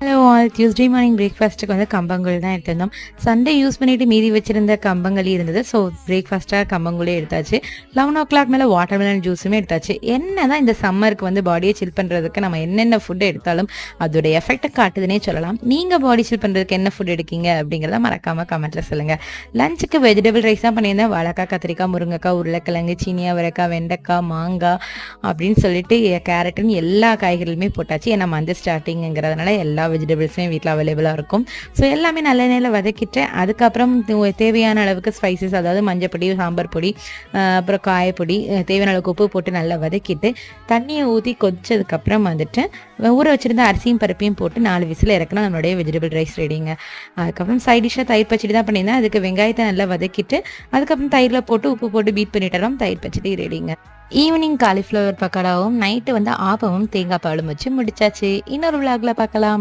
Hello all, Tuesday morning பிரேக்ஃபாஸ்ட்டுக்கு வந்து கம்பங்கூழ் தான் எடுத்திருந்தோம். சண்டே யூஸ் பண்ணிவிட்டு மீதி வச்சிருந்த கம்பங்களி இருந்தது. ஸோ பிரேக்ஃபாஸ்ட்டாக கம்பங்கூழே எடுத்தாச்சு. 11:00 மேலே வாட்டர்மெலன் ஜூஸுமே எடுத்தாச்சு. என்ன தான் இந்த சம்மருக்கு வந்து பாடியை சில் பண்ணுறதுக்கு நம்ம என்னென்ன ஃபுட் எடுத்தாலும் அதோடைய எஃபெக்டை காட்டுதுன்னே சொல்லலாம். நீங்கள் பாடி சில் பண்ணுறதுக்கு என்ன ஃபுட் எடுக்கீங்க அப்படிங்கிறத மறக்காமல் கமெண்ட்டில் சொல்லுங்கள். லஞ்சுக்கு வெஜிடபிள் ரைஸ் தான் பண்ணியிருந்தேன். வாழைக்காய், கத்திரிக்காய், முருங்கைக்காய், உருளைக்கிழங்கு, சீனி அவரைக்காய், வெண்டைக்காய், மாங்காய் அப்படின்னு சொல்லிட்டு கேரட்டுன்னு எல்லா காய்கறிகளுமே போட்டாச்சு. ஏன்னா மந்த் ஸ்டார்டிங்கிறதுனால எல்லா வெஜிடபிள்ஸுமே வீட்டில் அவைலபிளாக இருக்கும். ஸோ எல்லாமே நல்ல நேரில் வதக்கிட்டு அதுக்கப்புறம் தேவையான அளவுக்கு ஸ்பைசஸ், அதாவது மஞ்சள் பொடி, சாம்பார் பொடி, அப்புறம் காயப்பொடி, தேவையான அளவுக்கு உப்பு போட்டு நல்லா வதக்கிட்டு தண்ணியை ஊற்றி கொதிச்சதுக்கப்புறம் வந்துட்டு ஊற வச்சுருந்த அரிசியும் பருப்பையும் போட்டு 4 விசில் இறக்கணும். நம்மளுடைய வெஜிடபிள் ரைஸ் ரெடிங்க. அதுக்கப்புறம் சைட் டிஷ்ஷாக தயிர் பச்சடி தான் பண்ணியிருந்தேன். அதுக்கு வெங்காயத்தை நல்லா வதக்கிட்டு அதுக்கப்புறம் தயிரில் போட்டு உப்பு போட்டு பீட் பண்ணிட்டோம். தயிர் பச்சடி ரெடிங்க. ஈவினிங் காலிஃப்ளவர் பக்கோடாவும், நைட்டு வந்து ஆப்பமும் தேங்காய் பாலும் வச்சு முடிச்சாச்சு. இன்னொரு விளாக்ல பார்க்கலாம்.